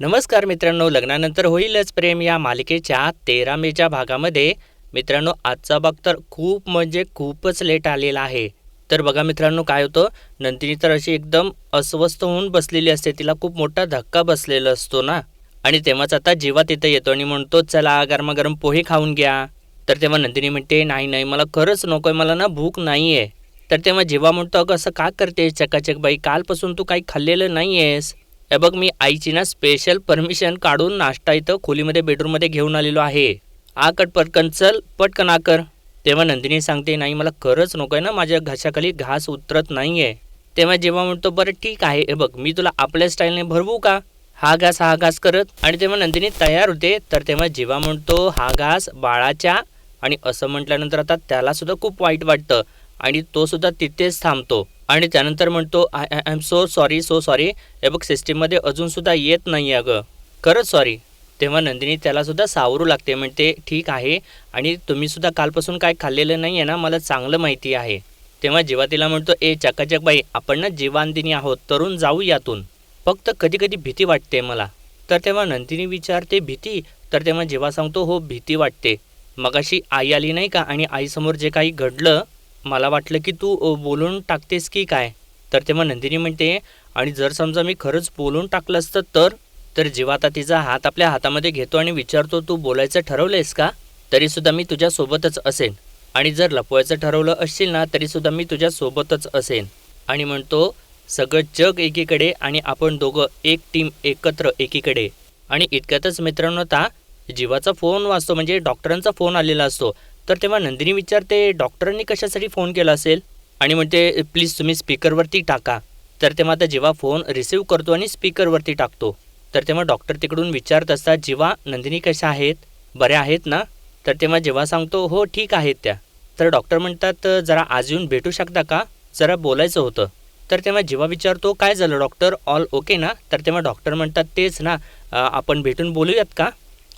नमस्कार मित्रांनो, लग्नानंतर होईलच प्रेम या मालिकेच्या 13 मेच्या भागामध्ये मित्रांनो आजचा भाग तर खूप म्हणजे खूपच लेट आलेला आहे. तर बघा मित्रांनो, काय होतं, नंदिनी तर अशी एकदम अस्वस्थ होऊन बसलेली असते. तिला खूप मोठा धक्का बसलेला असतो ना. आणि तेव्हाच आता जीवा तिथे येतो आणि म्हणतो, चला गरमागरम पोहे खाऊन घ्या. तर तेव्हा नंदिनी म्हणते, नाही नाही, मला खरंच नकोय, मला ना भूक नाही आहे. तर तेव्हा जीवा म्हणतो, अगं असं का करतेस चकाचक बाई, कालपासून तू काही खाल्लेलं नाही आहेस. हे बघ, मी आईची ना स्पेशल परमिशन काढून नाश्ता इथं खोलीमध्ये बेडरूममध्ये घेऊन आलेलो आहे. आकट पटकन चल, पटकन आकर. तेव्हा नंदिनी सांगते, नाही मला खरंच नको आहे ना, माझ्या घशाखाली घास उतरत नाही आहे. तेव्हा जेव्हा म्हणतो, बरं ठीक आहे, हे बघ मी तुला आपल्या स्टाईलने भरवू का, हा घास करत. आणि तेव्हा नंदिनी तयार होते. तर तेव्हा जेव्हा म्हणतो, हा घास बाळाच्या. आणि असं म्हटल्यानंतर आता त्यालासुद्धा खूप वाईट वाटतं आणि तो सुद्धा तिथेच थांबतो. आणि त्यानंतर म्हणतो, I I am so sorry so sorry, हे बघ सिस्टीममध्ये अजूनसुद्धा येत नाही अगं, खरंच सॉरी. तेव्हा नंदिनी त्यालासुद्धा सावरू लागते, म्हणते ठीक आहे, आणि तुम्हीसुद्धा कालपासून काय खाल्लेलं नाही आहे ना, मला चांगलं माहिती आहे. तेव्हा जेव्हा तिला म्हणतो, ए चकाचक बाई, आपण ना जीवांदिनी आहोत, तरुण जाऊ यातून, फक्त कधी कधी भीती वाटते मला. तर तेव्हा नंदिनी विचारते, भीती? तर तेव्हा जेव्हा सांगतो, हो भीती वाटते. मगाशी आई आली नाही का, आणि आईसमोर जे काही घडलं, मला वाटलं की तू बोलून टाकतेस की काय. तर तेव्हा नंदिनी म्हणते, आणि जर समजा मी खरंच बोलून टाकलं असतं तर जेव्हा आता तिचा हात आपल्या हातामध्ये घेतो आणि विचारतो, तू बोलायचं ठरवलंयस का, तरीसुद्धा मी तुझ्यासोबतच असेन. आणि जर लपवायचं ठरवलं असशील ना, तरीसुद्धा मी तुझ्यासोबतच असेन. आणि म्हणतो, सगळं जग एकीकडे आणि आपण दोघं एक टीम एकत्र एकीकडे. आणि इतक्यातच मित्रांनो आता जीवाचा फोन वाजतो, म्हणजे डॉक्टरांचा फोन आलेला असतो. तर तेव्हा नंदिनी विचारते, डॉक्टरांनी कशासाठी फोन केला असेल. आणि म्हणते, प्लीज तुम्ही स्पीकरवरती टाका. तर तेव्हा आता जेव्हा फोन रिसीव करतो आणि स्पीकरवरती टाकतो. तर तेव्हा डॉक्टर तिकडून विचारत असतात, जीवा नंदिनी कशा आहेत, बऱ्या आहेत ना. तर तेव्हा जेव्हा सांगतो, हो ठीक आहेत त्या. तर डॉक्टर म्हणतात, जरा आज येऊन भेटू शकता का, जरा बोलायचं होतं. तर तेव्हा जेव्हा विचारतो, काय झालं डॉक्टर, ऑल ओके ना. तर तेव्हा डॉक्टर म्हणतात, तेच ना, आपण भेटून बोलूयात का,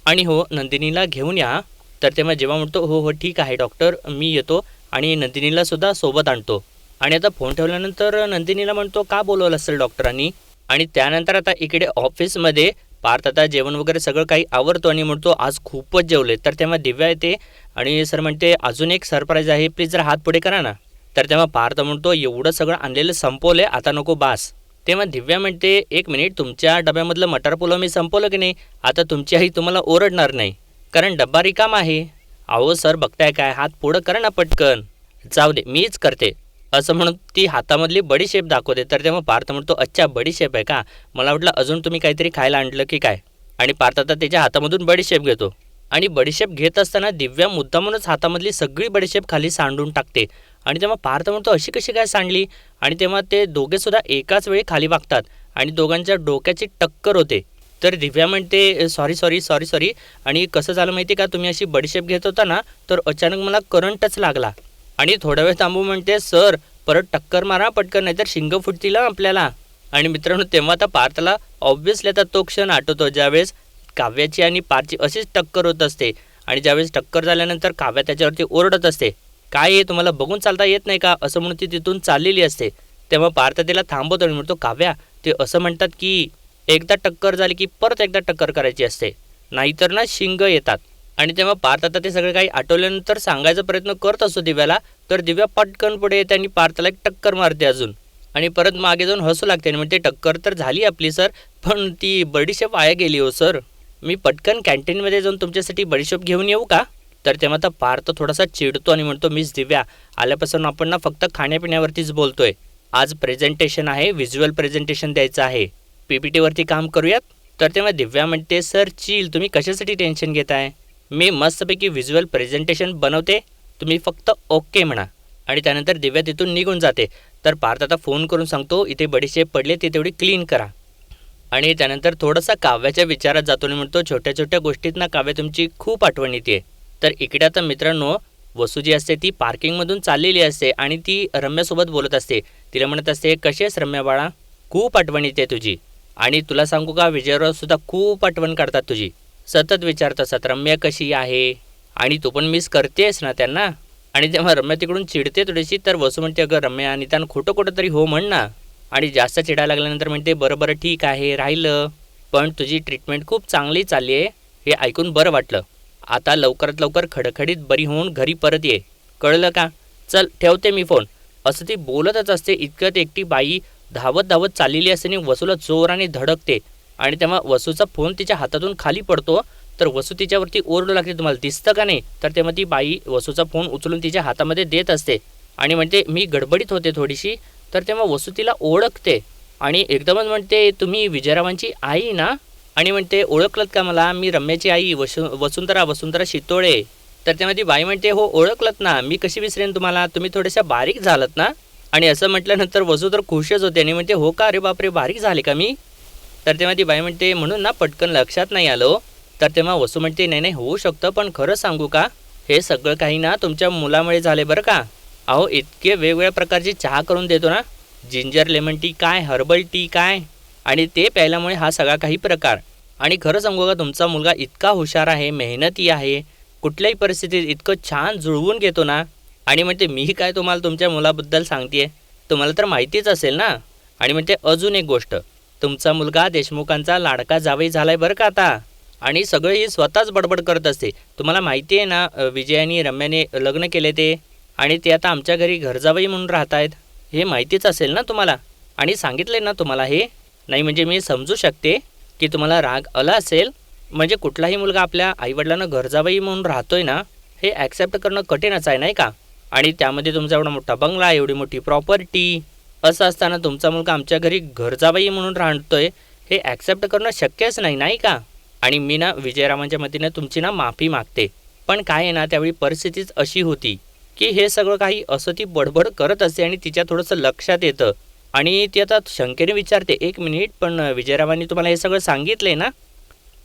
आणि हो नंदिनीला घेऊन या. तर तेव्हा जेव्हा म्हणतो, हो हो ठीक आहे डॉक्टर, मी येतो, आणि नंदिनीला सुद्धा सोबत आणतो. आणि आता फोन ठेवल्यानंतर नंदिनीला म्हणतो, का बोलवलं असेल डॉक्टरांनी. आणि त्यानंतर आता इकडे ऑफिसमध्ये पार्थ आता जेवण वगैरे सगळं काही आवरतो आणि म्हणतो, आज खूपच जेवले. तर तेव्हा दिव्या येते आणि सर म्हणते, अजून एक सरप्राईज आहे, प्लीज जरा हात पुढे करा ना. तर तेव्हा पार्थ म्हणतो, एवढं सगळं आणलेलं संपवलंय, आता नको बास. तेव्हा दिव्या म्हणते, एक मिनिट, तुमच्या डब्यामधलं मटार पुलाव मी संपवलं की नाही, आता तुमची आई तुम्हाला ओरडणार नाही, कारण डब्बा रिकाम आहे. अहो सर बघताय काय, हात पुढं करा ना पटकन. जाऊ दे मीच करते, असं म्हणून ती हातामधली बडीशेप दाखवते. तर तेव्हा पार्थ म्हणतो, अच्छा बडीशेप आहे का, मला वाटलं अजून तुम्ही काहीतरी खायला आणलं की काय. आणि पार्थ आता त्याच्या हातामधून बडीशेप घेतो. आणि बडीशेप घेत असताना दिव्या मुद्दामूनच हातामधली सगळी बडीशेप खाली सांडून टाकते. आणि तेव्हा पार्थ म्हणतो, अशी कशी काय सांडली. आणि तेव्हा ते दोघेसुद्धा एकाच वेळी खाली वागतात आणि दोघांच्या डोक्याची टक्कर होते. तर दिव्या म्हणते, सॉरी सॉरी सॉरी सॉरी, आणि कसं झालं माहिती का, तुम्ही अशी बडीशेप घेत होता ना, तर अचानक मला करंटच लागला. आणि थोडा वेळ थांबू म्हणते, सर परत टक्कर मारा पटकन, नाहीतर शिंग फुटतील आपल्याला. आणि मित्रांनो तेव्हा आता पार्थला ऑब्व्हियसली आता तो क्षण आठवतो, ज्यावेळेस काव्याची आणि पार्थची अशीच टक्कर होत असते. आणि ज्यावेळेस टक्कर झाल्यानंतर काव्या त्याच्यावरती ओरडत असते, काय आहे तुम्हाला बघून चालता येत नाही का, असं म्हणून ती तिथून चाललेली असते. तेव्हा पार्थ तिला थांबवतो आणि म्हणतो, काव्या ते असं म्हणतात की एकदा टक्कर झाली की परत एकदा टक्कर करायची असते, नाहीतर ना शिंग येतात. आणि तेव्हा पार्थ आता ते सगळं काही आठवल्यानंतर सांगायचा प्रयत्न करत असतो दिव्याला. तर दिव्या पटकन पुढे येते आणि पार्थला एक टक्कर मारते अजून, आणि परत मागे जाऊन हसू लागते आणि म्हणते, टक्कर तर झाली आपली सर, पण ती बडीशेप वाया गेली हो सर, मी पटकन कॅन्टीनमध्ये जाऊन तुमच्यासाठी बडीशेप घेऊन येऊ का. तर तेव्हा आता पार्थ थोडासा चिडतो आणि म्हणतो, मिस दिव्या, आल्यापासून आपण ना फक्त खाण्यापिण्यावरतीच बोलतोय, आज प्रेझेंटेशन आहे, व्हिज्युअल प्रेझेंटेशन द्यायचं आहे, PPTवरती काम करूयात. तर तेव्हा दिव्या म्हणते, सर चिल, तुम्ही कशासाठी टेन्शन घेताय, मी मस्तपैकी व्हिज्युअल प्रेझेंटेशन बनवते, तुम्ही फक्त ओके म्हणा. आणि त्यानंतर दिव्या तिथून निघून जाते. तर पार्थ आता फोन करून सांगतो, इथे बडीशेप पडले, ती तेवढी क्लीन करा. आणि त्यानंतर थोडासा काव्याच्या विचारात जातो आणि म्हणतो, छोट्या छोट्या गोष्टींना काव्य तुमची खूप आठवण येते. तर इकडे आता मित्रांनो वसू जी असते ती पार्किंगमधून चाललेली असते आणि ती रम्यासोबत बोलत असते. तिला म्हणत असते, कशी आहेस रम्या बाळा, खूप आठवण येते तुझी, आणि तुला सांगू का, विजयराव सुद्धा खूप आठवण काढतात तुझी, सतत विचारत असतात रम्या कशी आहे, आणि तू पण मिस करतेस ना त्यांना. आणि तेव्हा रम्या तिकडून चिडते थोडीशी. तर वसू म्हणते, अगं रम्या, निदान खोटं खोटं तरी हो म्हण ना. आणि जास्त चिडायला लागल्यानंतर म्हणते, बरं बरं ठीक आहे, राहिलं. पण तुझी ट्रीटमेंट खूप चांगली चालली आहे हे ऐकून बरं वाटलं. आता लवकरात लवकर खडखडीत बरी होऊन घरी परत ये, कळलं का? चल ठेवते मी फोन. असं ती बोलतच असते. इतक्यात एकटी बाई धावत धावत चाललेली असते आणि वसूला जोराने धडकते आणि तेव्हा वसूचा फोन तिच्या हातातून खाली पडतो. तर वसू तिच्यावरती ओरडू लागते, तुम्हाला दिसतं का नाही? तर तेव्हा ती बाई वसूचा फोन उचलून तिच्या हातामध्ये देत असते आणि म्हणते मी गडबडीत होते थोडीशी. तर तेव्हा वसू तिला ओळखते आणि एकदमच म्हणते, तुम्ही विजयरावांची आई ना? आणि म्हणते ओळखलत का मला? मी रम्याची आई वसुंधरा शितोळे. तर तेव्हा ती बाई म्हणते हो ओळखलत ना, मी कशी विसरेन तुम्हाला, तुम्ही थोड्याशा बारीक झालात ना. आणि असं म्हटल्यानंतर वसू तर खुशच होते आणि म्हणते हो का, अरे बापरे बारीक झाले का मी? तर तेव्हा ती बाई म्हणते म्हणून ना पटकन लक्षात नाही आलो. तर तेव्हा वसू म्हणते नाही नाही होऊ शकतं, पण खरं सांगू का, हे सगळं काही ना तुमच्या मुलामुळे झाले बरं का. अहो इतके वेगवेगळ्या प्रकारची चहा करून देतो ना, जिंजर लेमन टी काय, हर्बल टी काय, आणि ते प्यायल्यामुळे हा सगळा काही प्रकार. आणि खरं सांगू का, तुमचा मुलगा इतका हुशार आहे, मेहनती आहे, कुठल्याही परिस्थितीत इतकं छान जुळवून घेतो ना. आणि म्हणते मी काय तुम्हाला तुमच्या मुलाबद्दल सांगते, तुम्हाला तर माहितीच असेल ना. आणि म्हणते अजून एक गोष्ट, तुमचा मुलगा देशमुखांचा लाडका जावई झालाय बरं का आता. आणि सगळं ही स्वतःच बडबड करत असते. तुम्हाला माहिती आहे ना विजय आणि रम्याने लग्न केले ते, आणि ते आता आमच्या घरी घरजावई म्हणून राहत आहेत, हे माहितीच असेल ना तुम्हाला. आणि सांगितले ना तुम्हाला हे. नाही म्हणजे मी समजू शकते की तुम्हाला राग आला असेल. म्हणजे कुठलाही मुलगा आपल्या आईवडिलांना घरजावई म्हणून राहतोय ना, हे ॲक्सेप्ट करणं कठीणच आहे नाही का. आणि त्यामध्ये तुमचा एवढा मोठा बंगला, एवढी मोठी प्रॉपर्टी, असं असताना तुमचा मुलगा आमच्या घरी घरजावई म्हणून राहतोय, हे ॲक्सेप्ट करणं शक्यच नाही नाही का. आणि मी ना विजयरावांच्या मतीनं तुमची ना माफी मागते. पण काय आहे ना, त्यावेळी परिस्थितीच अशी होती की हे सगळं काही असं ती बडबड करत असते आणि तिच्या थोडंसं लक्षात येतं. आणि ती आता शंकेने विचारते, एक मिनिट, पण विजयरावांनी तुम्हाला हे सगळं सांगितलं आहे ना,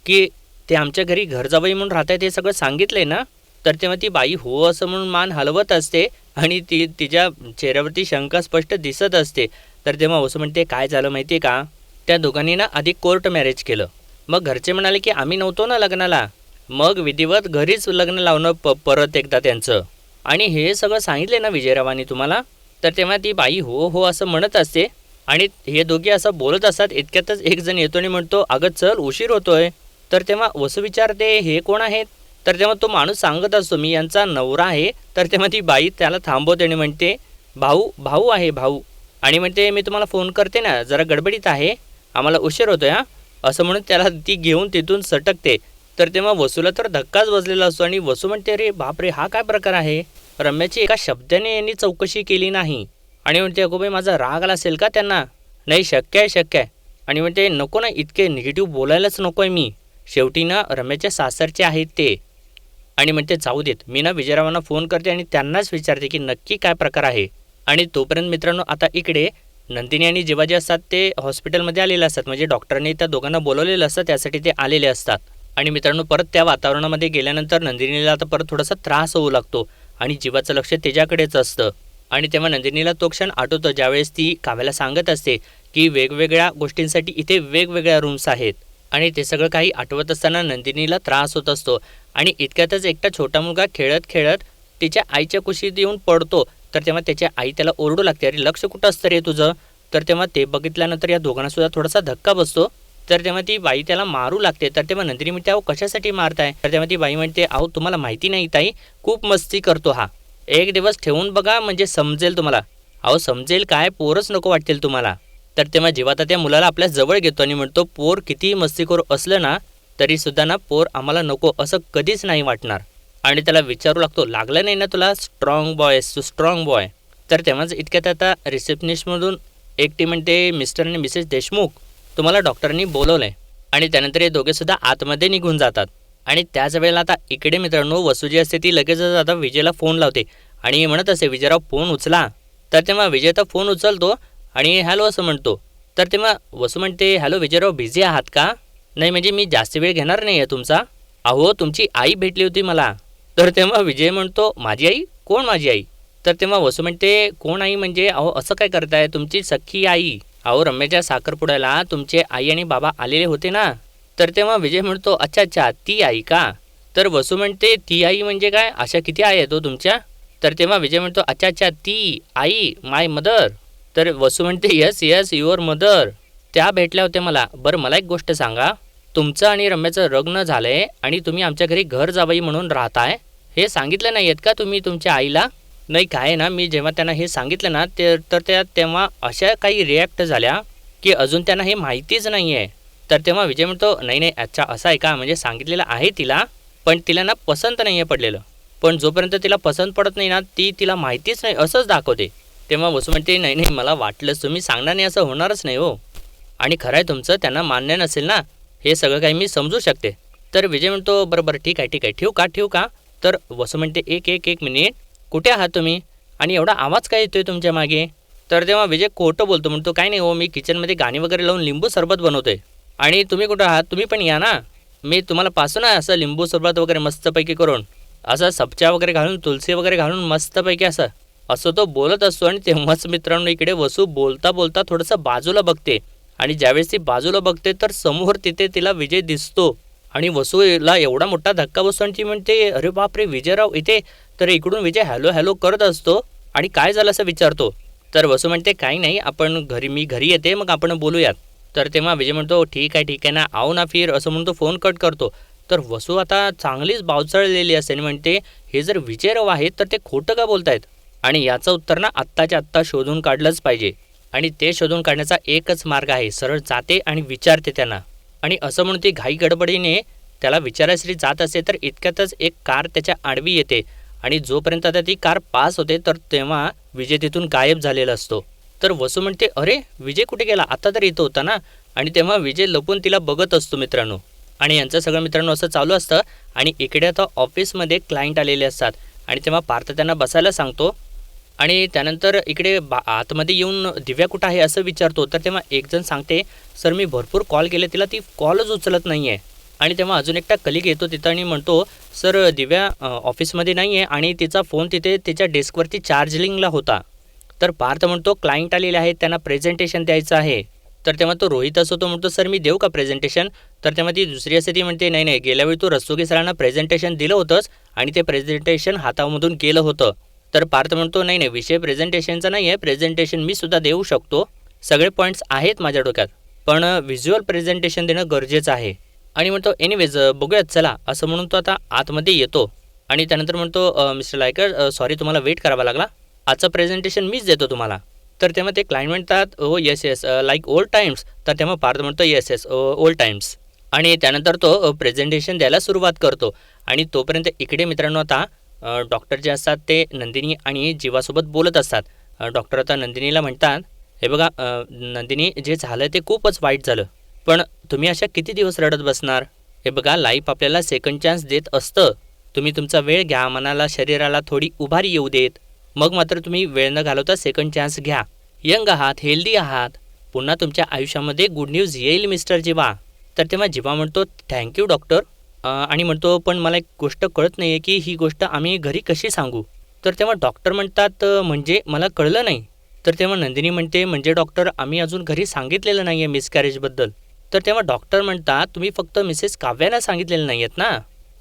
की ते आमच्या घरी घरजावई म्हणून राहत आहेत, हे सगळं सांगितलं आहे ना? तर तेव्हा ती बाई हो असं म्हणून मान हलवत असते आणि तिच्या चेहऱ्यावरती शंका स्पष्ट दिसत असते. तर तेव्हा वसू म्हणते काय झालं माहिती आहे का, त्या दोघांनी ना आधी कोर्ट मॅरेज केलं. मग घरचे म्हणाले की आम्ही नव्हतो ना लग्नाला, मग विधिवत घरीच लग्न लावणं परत एकदा त्यांचं. आणि हे सगळं सांगितले ना विजयरावांनी तुम्हाला? तर तेव्हा ती बाई हो हो असं म्हणत असते आणि हे दोघे असं बोलत असतात. इतक्यातच एक जण येतो आणि म्हणतो अगं चल उशीर होतोय. तर तेव्हा वसू विचारते हे कोण आहेत? तर तेव्हा तो माणूस सांगत असतो मी यांचा नवरा आहे. तर तेव्हा ती बाई त्याला थांबवते आणि म्हणते भाऊ आहे भाऊ. आणि म्हणते मी तुम्हाला फोन करते ना, जरा गडबडीत आहे, आम्हाला उशीर होतोय हा, असं म्हणून त्याला ती घेऊन तिथून सटकते. तर तेव्हा वसूला तर धक्काच बसलेला असतो आणि वसू म्हणते अरे बापरे हा काय प्रकार आहे, रम्याची एका शब्दाने यांनी चौकशी केली नाही. आणि म्हणते अगो बाई माझा राग आला असेल का त्यांना? नाही शक्य आहे. आणि म्हणते नको ना, इतके निगेटिव्ह बोलायलाच नको आहे मी, शेवटी ना रम्याच्या सासरचे आहेत ते. आणि म्हणते जाऊ देत, मी ना विजयरावांना फोन करते आणि त्यांनाच विचारते की नक्की काय प्रकार आहे. आणि तोपर्यंत मित्रांनो आता इकडे नंदिनी आणि जीवाजी असतात ते हॉस्पिटलमध्ये आलेले असतात, म्हणजे डॉक्टरांनी त्या दोघांना बोलवलेलं असतं, त्यासाठी ते आलेले असतात. आणि मित्रांनो परत त्या वातावरणामध्ये गेल्यानंतर नंदिनीला आता परत थोडासा त्रास होऊ लागतो आणि जीवाचं लक्ष त्याच्याकडेच असतं. आणि तेव्हा नंदिनीला तो क्षण आठवतो ज्यावेळेस ती काव्याला सांगत असते की वेगवेगळ्या गोष्टींसाठी इथे वेगवेगळ्या रूम्स आहेत. आणि ते सगळं काही आठवत असताना नंदिनीला त्रास होत असतो. आणि इतक्यातच एकटा छोटा मुलगा खेळत खेळत तिच्या आईच्या कुशीत येऊन पडतो. तर तेव्हा त्याची आई त्याला ओरडू लागते, अरे लक्ष कुठं असतं रे तुझं? तर तेव्हा ते बघितल्यानंतर या दोघांनासुद्धा थोडासा धक्का बसतो. तर तेव्हा ती बाई त्याला मारू लागते. तर तेव्हा नंदिनी म्हणते अहो कशासाठी मारताय? तर तेव्हा ती बाई म्हणते अहो तुम्हाला माहिती नाही ताई, खूप मस्ती करतो हा, एक दिवस ठेवून बघा म्हणजे समजेल तुम्हाला. अहो समजेल काय, पोरच नको वाटतील तुम्हाला. तर तेव्हा जेव्हा आता त्या मुलाला आपल्या जवळ घेतो आणि म्हणतो पोर कितीही मस्तीखोर असलं ना तरीसुद्धा ना पोर आम्हाला नको असं कधीच नाही वाटणार. आणि त्याला विचारू लागतो लागलं नाही ना तुला, स्ट्रॉंग बॉय. तर तेव्हाच इतक्यात आता रिसेप्शनिस्टमधून एकटी म्हणते मिस्टर आणि मिसेस देशमुख तुम्हाला डॉक्टरांनी बोलवलं आहे. आणि त्यानंतर हे दोघेसुद्धा आतमध्ये निघून जातात. आणि त्याच वेळेला आता इकडे मित्रांनो वसू जी असते ती लगेचच आता विजयला फोन लावते आणि म्हणत असते विजयराव फोन उचला. तर तेव्हा विजय तर फोन उचलतो आणि हॅलो असं म्हणतो. तर तेव्हा वसू म्हणते हॅलो विजयराव बिझी आहात का? नाही म्हणजे मी जास्त वेळ घेणार नाही आहे तुमचा. अहो तुमची आई भेटली होती मला. तर तेव्हा विजय म्हणतो माझी आई? कोण माझी आई? तर तेव्हा वसू म्हणते कोण आई म्हणजे अहो असं काय करताय, तुमची सख्खी आई. अहो रम्याच्या साखरपुड्याला तुमचे आई आणि बाबा आलेले होते ना. तर तेव्हा विजय म्हणतो अच्छा ती आई का? तर वसू म्हणते ती आई म्हणजे काय, अशा किती आई आहेत हो तुमच्या? तर तेव्हा विजय म्हणतो अच्छा ती आई माय मदर. तर वसू म्हणते येस युअर मदर. त्या भेटल्या होत्या मला. बरं मला एक गोष्ट सांगा, तुमचं आणि रम्याचं लग्न झालंय आणि तुम्ही आमच्या घरी घर जावई म्हणून राहताय, हे सांगितलं नाही आहेत का तुम्ही तुमच्या आईला? नाही काय आहे ना, मी जेव्हा त्यांना हे सांगितलं ना तर त्या तेव्हा अशा काही रिॲक्ट झाल्या की अजून त्यांना हे माहितीच नाही आहे. तर तेव्हा विजय म्हणतो, नाही नाही अच्छा असं आहे का, म्हणजे सांगितलेलं आहे तिला, पण तिला ना पसंत नाही आहे पडलेलं. पण जोपर्यंत तिला पसंत पडत नाही ना तिला माहितीच नाही असंच दाखवते. तेव्हा वसू म्हणते, नाही नाही मला वाटलंच, तुम्ही सांगणार नाही असं होणारच नाही हो. आणि खरं आहे तुमचं, त्यांना मान्य नसेल ना हे सगळं काही मी समजू शकते. तर विजय म्हणतो, बरं बरं ठीक आहे ठीक आहे, ठेवू का. तर वसू म्हणते, एक मिनिट, कुठे आहात तुम्ही आणि एवढा आवाज काय येतोय तुमच्या मागे? तर तेव्हा विजय खोटं बोलतो, म्हणतो काय नाही हो, मी किचनमध्ये गाणी वगैरे लावून लिंबू सरबत बनवतोय. आणि तुम्ही कुठं आहात, तुम्ही पण या ना, मी तुम्हाला पासून आहे असं लिंबू सरबत वगैरे मस्तपैकी करून, असं सब्जा वगैरे घालून, तुलसी वगैरे घालून मस्तपैकी असं तो बोलत असतो. आणि तेव्हाच मित्रांनो इकडे वसू बोलता बोलता थोडंसं बाजूला बघते. आणि ज्यावेळेस ती बाजूला बघते तर समोर तिथे तिला विजय दिसतो. आणि वसूला एवढा मोठा धक्का बसतो आणि ती म्हणते, अरे बापरे विजयराव इथे. तर इकडून विजय हॅलो हॅलो करत असतो आणि काय झालं असं विचारतो. तर वसू म्हणते, काही नाही, आपण मी घरी येते मग आपण बोलूयात. तर तेव्हा विजय म्हणतो, ठीक आहे ना, आओ ना फिर, असं म्हणून तो फोन कट करतो. तर वसू आता चांगलीच बावचळलेली असते आणि म्हणते, हे जर विजयराव आहेत तर ते खोटं का बोलतायत, आणि याचं उत्तर ना आत्ताच्या आत्ता शोधून काढलंच पाहिजे. आणि ते शोधून काढण्याचा एकच मार्ग आहे, सरळ जाते आणि विचारते त्यांना. आणि असं म्हणून ती घाई गडबडीने त्याला विचारायसाठी जात असते तर इतक्यातच एक कार त्याच्या आडवी येते. आणि जोपर्यंत आता ती कार पास होते तर तेव्हा विजय तिथून गायब झालेला असतो. तर वसू म्हणते, अरे विजय कुठे गेला, आता तर इथं होता ना. आणि तेव्हा विजय लपून तिला बघत असतो मित्रांनो. आणि यांचं सगळं मित्रांनो असं चालू असतं. आणि इकडे आता ऑफिसमध्ये क्लायंट आलेले असतात आणि तेव्हा पार्थ त्यांना बसायला सांगतो. आणि त्यानंतर इकडे आतमध्ये येऊन दिव्या कुठं आहे असं विचारतो. तर तेव्हा एकजण सांगते, सर मी भरपूर कॉल केले तिला, ती कॉलच उचलत नाही आहे. आणि तेव्हा अजून एकटा कलिग येतो तिथं आणि म्हणतो, सर दिव्या ऑफिसमध्ये नाही आहे आणि तिचा फोन तिथे तिच्या डेस्कवरती चार्जिंगला होता. तर पार्थ म्हणतो, क्लायंट आलेले आहेत, त्यांना प्रेझेंटेशन द्यायचं आहे. तर तेव्हा तो रोहित असतो, तो म्हणतो, सर मी देऊ का प्रेझेंटेशन. तर तेव्हा ती दुसरी असते, ती म्हणते, नाही नाही, गेल्यावेळी तू रस्तोगी सरांना प्रेझेंटेशन दिलं होतंच आणि ते प्रेझेंटेशन हातामधून गेलं होतं. तर पार्थ म्हणतो, नाही नाही, विषय प्रेझेंटेशनचा नाही आहे, प्रेझेंटेशन मी सुद्धा देऊ शकतो, सगळे पॉईंट्स आहेत माझ्या डोक्यात, पण व्हिज्युअल प्रेझेंटेशन देणं गरजेचं आहे. आणि म्हणतो, एनिवेज बघूयात चला, असं म्हणून तो आता आतमध्ये येतो. आणि त्यानंतर म्हणतो, मिस्टर लायकर सॉरी तुम्हाला वेट करावा लागला, आजचं प्रेझेंटेशन मीच देतो तुम्हाला. तर तेव्हा ते क्लायंट म्हणतात, ओ येस लाईक ओल्ड टाईम्स. तर तेव्हा पार्थ म्हणतो, येस ओल्ड टाईम्स. आणि त्यानंतर तो प्रेझेंटेशन द्यायला सुरुवात करतो. आणि तोपर्यंत इकडे मित्रांनो आता डॉक्टर जे असतात ते नंदिनी आणि जीवासोबत बोलत असतात. डॉक्टर आता नंदिनीला म्हणतात, हे बघा नंदिनी, जे झालं ते खूपच वाईट झालं, पण तुम्ही अशा किती दिवस रडत बसणार. हे बघा, लाईफ आपल्याला सेकंड चान्स देत असतं. तुम्ही तुमचा वेळ घ्या, मनाला शरीराला थोडी उभारी येऊ देत, मग मात्र तुम्ही वेळ न घालवता सेकंड चान्स घ्या. यंग आहात, हेल्दी आहात, पुन्हा तुमच्या आयुष्यामध्ये गुड न्यूज येईल मिस्टर जीवा. तर तेव्हा जीवा म्हणतो, थँक्यू डॉक्टर. आणि म्हणतो, पण मला एक गोष्ट कळत नाही आहे की ही गोष्ट आम्ही घरी कशी सांगू. तर तेव्हा डॉक्टर म्हणतात, म्हणजे मला कळलं नाही. तर तेव्हा नंदिनी म्हणते, म्हणजे डॉक्टर आम्ही अजून घरी सांगितलेलं नाही आहे मिसकॅरेजबद्दल. तर तेव्हा डॉक्टर म्हणतात, तुम्ही फक्त मिसेस काव्याला सांगितलेलं नाही आहेत ना.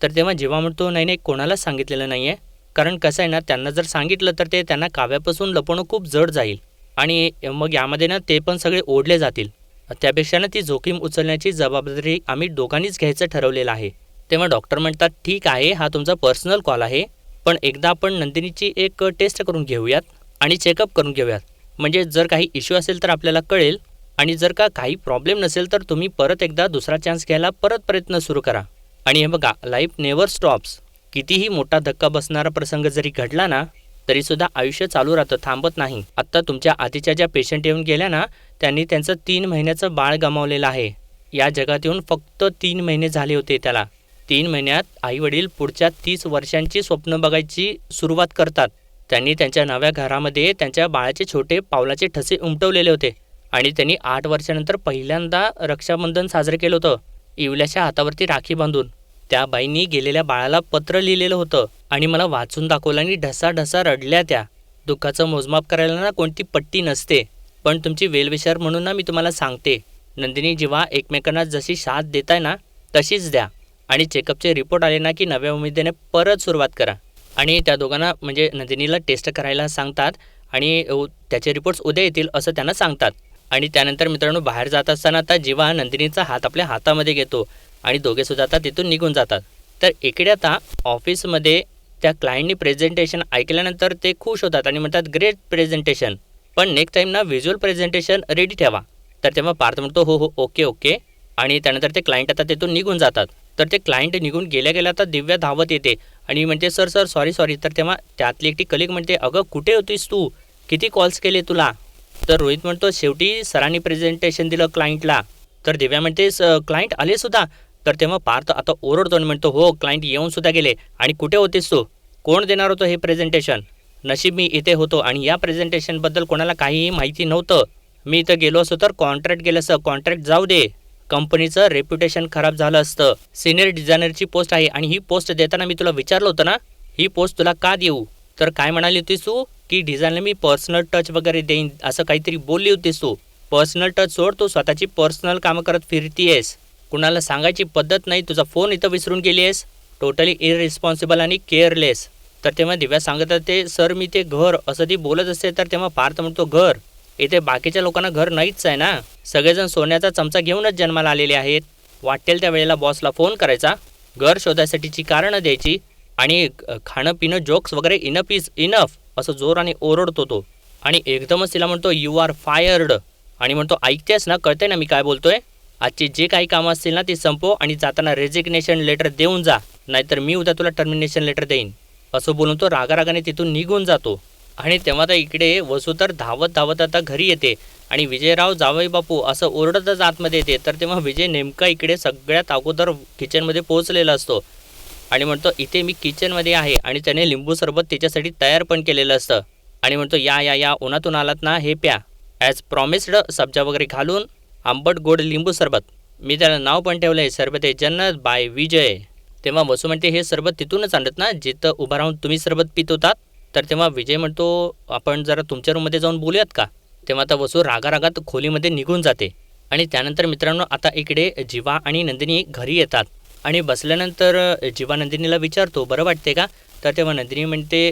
तर तेव्हा जेव्हा म्हणतो, नाही नाही, कोणालाच सांगितलेलं नाही आहे, कारण कसं आहे ना, त्यांना जर सांगितलं तर ते त्यांना काव्यापासून लपवणं खूप जड जाईल आणि मग यामध्ये ना ते पण सगळे ओढले जातील. त्यापेक्षा ना ती जोखीम उचलण्याची जबाबदारी आम्ही दोघांनीच घ्यायचं ठरवलेलं आहे. तेव्हा डॉक्टर म्हणतात, ठीक आहे, हा तुमचा पर्सनल कॉल आहे, पण एकदा आपण नंदिनीची एक टेस्ट करून घेऊयात आणि चेकअप करून घेऊयात, म्हणजे जर काही इश्यू असेल तर आपल्याला कळेल, आणि जर का काही प्रॉब्लेम नसेल तर तुम्ही परत एकदा दुसरा चान्स घ्यायला परत प्रयत्न सुरू करा. आणि हे बघा, लाईफ नेवर स्टॉप्स. कितीही मोठा धक्का बसणारा प्रसंग जरी घडला ना तरीसुद्धा आयुष्य चालू राहतं, थांबत नाही. आत्ता तुमच्या आधीच्या ज्या पेशंट येऊन गेल्या ना, त्यांनी त्यांचं 3 महिन्याचं बाळ गमावलेलं आहे. या जगात येऊन फक्त 3 महिने झाले होते त्याला. 3 महिन्यात आईवडील पुढच्या 30 वर्षांची स्वप्न बघायची सुरुवात करतात. त्यांनी त्यांच्या नव्या घरामध्ये त्यांच्या बाळाचे छोटे पावलाचे ठसे उमटवलेले होते. आणि त्यांनी 8 वर्षानंतर पहिल्यांदा रक्षाबंधन साजरं केलं होतं, इवल्याच्या हातावरती राखी बांधून. त्या बाईंनी गेलेल्या बाळाला पत्र लिहिलेलं होतं आणि मला वाचून दाखवलं आणि ढसा रडल्या त्या. दुःखाचं मोजमाप करायला ना कोणती पट्टी नसते, पण तुमची वेलविचार म्हणून ना मी तुम्हाला सांगते, नंदिनी जेव्हा एकमेकांना जशी साथ देताय ना तशीच द्या. आणि चेकअपचे रिपोर्ट आले ना की नव्या उमेदीने परत सुरुवात करा. आणि त्या दोघांना म्हणजे नंदिनीला टेस्ट करायला सांगतात आणि त्याचे रिपोर्ट्स उद्या येतील असं त्यांना सांगतात. आणि त्यानंतर मित्रांनो बाहेर जात असताना आता जीवा नंदिनीचा हात आपल्या हातामध्ये घेतो आणि दोघेसुद्धा आता तिथून निघून जातात. तर इकडे आता ऑफिसमध्ये त्या क्लायंटनी प्रेझेंटेशन ऐकल्यानंतर ते खुश होतात आणि म्हणतात ग्रेट प्रेझेंटेशन, पण नेक्स्ट टाईम ना व्हिज्युअल प्रेझेंटेशन रेडी ठेवा. तर तेव्हा पार्थ म्हणतो हो हो ओके ओके. आणि त्यानंतर ते क्लायंट आता तिथून निघून जातात. तर ते क्लायंट निघून गेल्या गेल्या आता दिव्या धावत येते आणि म्हणते सर सर सॉरी सॉरी. तर तेव्हा त्यातली एकटी कलिग म्हणते अगं कुठे होतीस तू, किती कॉल्स केले तुला. तर रोहित म्हणतो शेवटी सरांनी प्रेझेंटेशन दिलं क्लायंटला. तर दिव्या म्हणते क्लायंट आले सुद्धा. तर तेव्हा पार्थ आता ओरडतो आणि म्हणतो हो क्लायंट येऊन सुद्धा गेले. आणि कुठे होतेस तू, कोण देणार होतं हे प्रेझेंटेशन. नशीब मी इथे होतो आणि या प्रेझेंटेशनबद्दल कोणाला काहीही माहिती नव्हतं. मी इथं गेलो असतो तर कॉन्ट्रॅक्ट गेलं असतं. कॉन्ट्रॅक्ट जाऊ दे, कंपनीचं रेप्युटेशन खराब झालं असतं. सिनियर डिझायनरची पोस्ट आहे आणि ही पोस्ट देताना मी तुला विचारलं होतं ना ही पोस्ट तुला का देऊ. तर काय म्हणाली होतीस तू की डिझायनला मी पर्सनल टच वगैरे देईन असं काहीतरी बोलली होतीस तू. पर्सनल टच सोड, तू स्वतःची पर्सनल कामं करत फिरतीयेस. कुणाला सांगायची पद्धत नाही. तुझा फोन इथं विसरून गेली आहेस. टोटली इररिस्पॉन्सिबल आणि केअरलेस. तर तेव्हा दिव्या सांगत होते सर मी ते घर असं ती बोलत असते. तर तेव्हा पार्थ म्हणतो घर, इथे बाकीच्या लोकांना घर नाहीच आहे ना. सगळेजण सोन्याचा चमचा घेऊनच जन्माला आलेले आहेत. वाटेल त्या वेळेला बॉसला फोन करायचा, घर शोधायसाठीची कारणं द्यायची आणि खाणं पिणं जोक्स वगैरे इनफ इज इनफ असं जोराने ओरडतो तो. आणि एकदमच तिला म्हणतो यू आर फायर्ड. आणि म्हणतो ऐकतेस ना, कळतंय ना मी काय बोलतोय. आजची जे काही कामं असतील ना ती संपव आणि जाताना रेजिग्नेशन लेटर देऊन जा, नाहीतर मी उद्या तुला टर्मिनेशन लेटर देईन. असं बोलून तो रागारागाने तिथून निघून जातो. आणि तेव्हा तर इकडे वसू तर धावत धावत आता घरी येते आणि विजयराव जावई बापू असं ओरडतच आतमध्ये येते. तर तेव्हा विजय नेमका इकडे सगळ्यात अगोदर किचनमध्ये पोहोचलेला असतो आणि म्हणतो इथे मी किचनमध्ये आहे. आणि त्याने लिंबू सरबत तिच्यासाठी तयार पण केलेलं असतं आणि म्हणतो या या या उन्हातून आलात ना हे प्या. ॲज प्रॉमिस्ड सब्जा वगैरे घालून आंबट गोड लिंबू सरबत. मी त्याला नाव पण ठेवलं आहे सरबत ए जन्नत बाय विजय. तेव्हा वसू म्हणते हे सरबत तिथूनच आणत ना जिथं उभं राहून तुम्ही सरबत पित होतात. तर तेव्हा विजय म्हणतो आपण जरा तुमच्या रूममध्ये जाऊन बोलूयात का. तेव्हा आता वसू रागारागात खोलीमध्ये निघून जाते. आणि त्यानंतर मित्रांनो आता इकडे जीवा आणि नंदिनी घरी येतात आणि बसल्यानंतर जीवा नंदिनीला विचारतो बरं वाटते का. तर तेव्हा नंदिनी म्हणते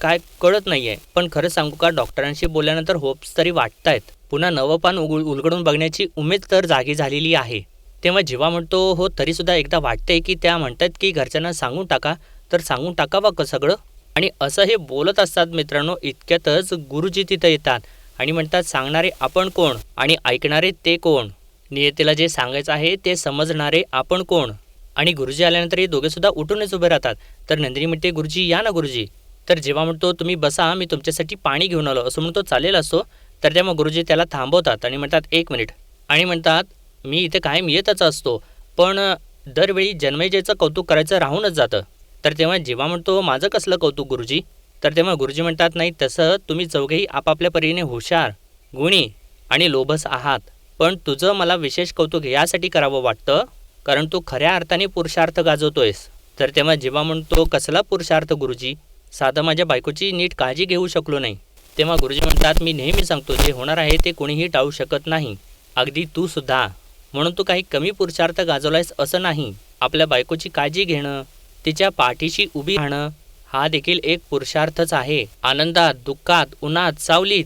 काय कळत नाही आहे, पण खरं सांगू का डॉक्टरांशी बोलल्यानंतर होप्स तरी वाटत आहेत. पुन्हा नवं पान उलगडून बघण्याची उमेद तर जागी झालेली आहे. तेव्हा जीवा म्हणतो हो तरीसुद्धा एकदा वाटतंय की त्या म्हणतात की घरच्यांना सांगून टाका, तर सांगून टाकावं का सगळं. आणि असं हे बोलत असतात मित्रांनो इतक्यातच गुरुजी तिथं येतात आणि म्हणतात सांगणारे आपण कोण आणि ऐकणारे ते कोण, नियतीला जे सांगायचं आहे ते समजणारे आपण कोण. आणि गुरुजी आल्यानंतर हे दोघेसुद्धा उठूनच उभे राहतात. तर नंदिनी म्हणते गुरुजी या ना गुरुजी. तर जेव्हा म्हणतो तुम्ही बसा मी तुमच्यासाठी पाणी घेऊन आलो असं म्हणतो चालेल असतो. तर तेव्हा गुरुजी त्याला थांबवतात आणि म्हणतात एक मिनिट. आणि म्हणतात मी इथे कायम येतच असतो, पण दरवेळी जन्मेजयचं कौतुक करायचं राहूनच जातं. तर तेव्हा जेव्हा म्हणतो माझं कसलं कौतुक गुरुजी. तर तेव्हा गुरुजी म्हणतात नाही तसं तुम्ही चौघेही आपापल्या परीने हुशार, गुणी आणि लोभस आहात, पण तुझं मला विशेष कौतुक यासाठी करावं वाटतं कारण तू खऱ्या अर्थाने पुरुषार्थ गाजवतोयस. तर तेव्हा जेव्हा म्हणतो कसला पुरुषार्थ गुरुजी, साधं माझ्या बायकोची नीट काळजी घेऊ शकलो नाही. तेव्हा गुरुजी म्हणतात मी नेहमी सांगतो जे होणार आहे ते कोणीही टाळू शकत नाही, अगदी तू सुद्धा. म्हणून तू काही कमी पुरुषार्थ गाजवलायस असं नाही. आपल्या बायकोची काळजी घेणं, तिच्या पाठीशी उभी राहणं हा देखील एक पुरुषार्थच आहे. आनंदात दुःखात उन्हात सावलीत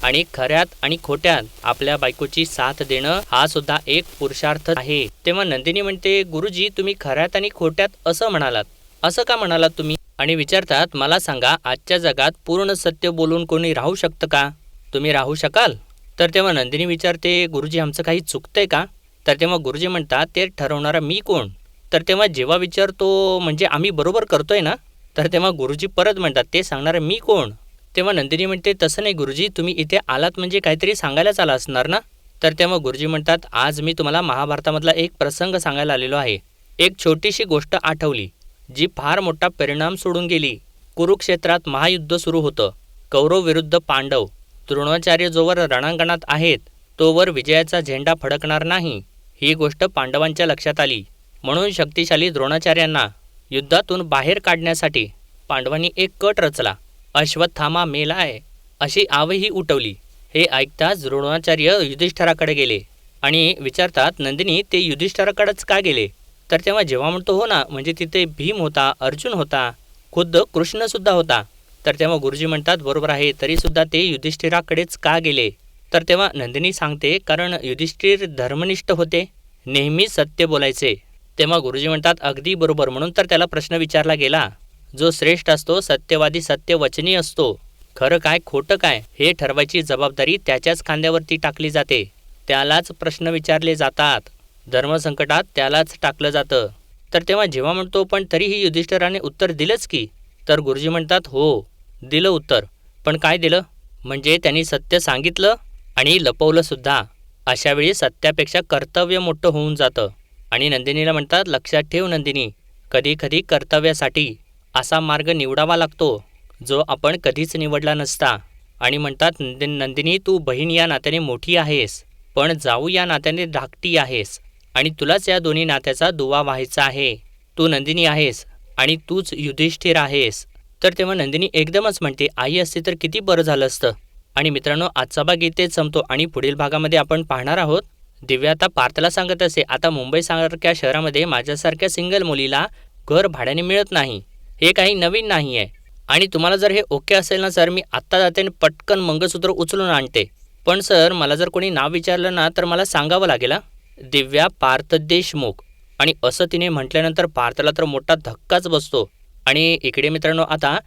आणि खऱ्यात आणि खोट्यात आपल्या बायकोची साथ देणं हा सुद्धा एक पुरुषार्थ आहे. तेव्हा नंदिनी म्हणते गुरुजी तुम्ही खऱ्यात आणि खोट्यात असं म्हणालात, असं का म्हणालात तुम्ही. आणि विचारतात मला सांगा आजच्या जगात पूर्ण सत्य बोलून कोणी राहू शकतं का, तुम्ही राहू शकाल. तर तेव्हा नंदिनी विचारते गुरुजी आमचं काही चुकतंय का. तर तेव्हा गुरुजी म्हणतात ते ठरवणारा मी कोण. तर तेव्हा जेव्हा विचारतो म्हणजे आम्ही बरोबर करतोय ना. तर तेव्हा गुरुजी परत म्हणतात ते सांगणारं मी कोण. तेव्हा नंदिनी म्हणते तसं नाही गुरुजी तुम्ही इथे आलात म्हणजे काहीतरी सांगायलाच आला असणार ना. तर तेव्हा गुरुजी म्हणतात आज मी तुम्हाला महाभारतामधला एक प्रसंग सांगायला आलेलो आहे. एक छोटीशी गोष्ट आठवली जी फार मोठा परिणाम सोडून गेली. कुरुक्षेत्रात महायुद्ध सुरू होतं, कौरव विरुद्ध पांडव. द्रोणाचार्य जोवर रणांगणात आहेत तोवर विजयाचा झेंडा फडकणार नाही ही गोष्ट पांडवांच्या लक्षात आली. म्हणून शक्तिशाली द्रोणाचार्यांना युद्धातून बाहेर काढण्यासाठी पांडवांनी एक कट रचला. अश्वत्थामा मेलाय अशी आवही उठवली. हे ऐकताच द्रोणाचार्य युधिष्ठिराकडे गेले आणि विचारतात नंदिनी ते युधिष्ठिराकडेच का गेले. तर तेव्हा जेव्हा म्हणतो हो ना म्हणजे तिथे भीम होता, अर्जुन होता, खुद्द कृष्णसुद्धा होता. तर तेव्हा गुरुजी म्हणतात बरोबर आहे तरीसुद्धा ते युधिष्ठिराकडेच का गेले. तर तेव्हा नंदिनी सांगते कारण युधिष्ठिर धर्मनिष्ठ होते, नेहमी सत्य बोलायचे. तेव्हा गुरुजी म्हणतात अगदी बरोबर. म्हणून तर त्याला प्रश्न विचारला गेला, जो श्रेष्ठ असतो सत्यवादी सत्यवचनी असतो, खरं काय खोटं काय हे ठरवायची जबाबदारी त्याच्याच खांद्यावरती टाकली जाते. त्यालाच प्रश्न विचारले जातात. धर्मसंकटात त्यालाच टाकलं जातं. तर तेव्हा जेव्हा म्हणतो पण तरीही युधिष्ठिराने उत्तर दिलंच की, तर गुरुजी म्हणतात हो दिलं उत्तर. पण काय दिलं? म्हणजे त्यांनी सत्य सांगितलं आणि लपवलं सुद्धा. अशावेळी सत्यापेक्षा कर्तव्य मोठं होऊन जातं. आणि नंदिनीला म्हणतात लक्षात ठेव नंदिनी, कधी कधी कर्तव्यासाठी असा मार्ग निवडावा लागतो जो आपण कधीच निवडला नसता. आणि म्हणतात नंदिनी तू बहीण या नात्याने मोठी आहेस, पण जाऊ या नात्याने धाकटी आहेस आणि तुलाच या दोन्ही नात्याचा दुवा व्हायचा आहे. तू नंदिनी आहेस आणि तूच युधिष्ठिर आहेस. तर तेव्हा नंदिनी एकदमच म्हणते आई असते तर किती बरं झालं असतं. आणि मित्रांनो आजचा भाग इथेच संपतो आणि पुढील भागामध्ये आपण पाहणार आहोत दिव्या आता पार्थला सांगत असे आता मुंबईसारख्या शहरामध्ये माझ्यासारख्या सिंगल मुलीला घर भाड्याने मिळत नाही, हे काही नवीन नाही आहे. आणि तुम्हाला जर हे ओके असेल ना सर, मी आत्ता जाते आणि पटकन मंगळसूत्र उचलून आणते. पण सर मला जर कोणी नाव विचारलं ना तर मला सांगावं लागेल हा. दिव्या पार्थ देशमुख. आणि असं तिने म्हटल्यानंतर पार्थला तर मोठा धक्काच बसतो. आणि इकडे मित्रांनो आता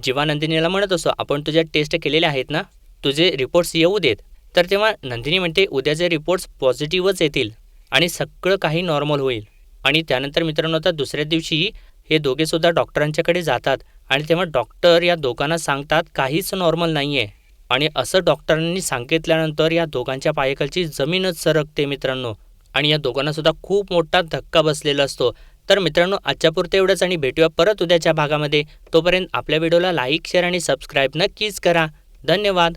जीवा नंदिनीला म्हणत असतो आपण तुझ्या टेस्ट केलेल्या आहेत ना, तुझे रिपोर्ट्स येऊ देत. तर तेव्हा नंदिनी म्हणते उद्याचे रिपोर्ट्स पॉझिटिव्हच येतील आणि सगळं काही नॉर्मल होईल. आणि त्यानंतर मित्रांनो आता दुसऱ्या दिवशी हे दोघेसुद्धा डॉक्टरांच्याकडे जातात आणि तेव्हा डॉक्टर या दोघांना सांगतात काहीच नॉर्मल नाही आहे. आणि असं डॉक्टरांनी सांगितल्यानंतर या दोघांच्या पायाखालची जमीनच सरकते मित्रांनो. आणि या दोघांनासुद्धा खूप मोठा धक्का बसलेला असतो. तर मित्रांनो आजच्यापुरतं एवढंच आणि भेटूया परत उद्याच्या भागामध्ये. तोपर्यंत आपल्या व्हिडिओला लाईक शेअर आणि सबस्क्राईब नक्कीच करा. धन्यवाद.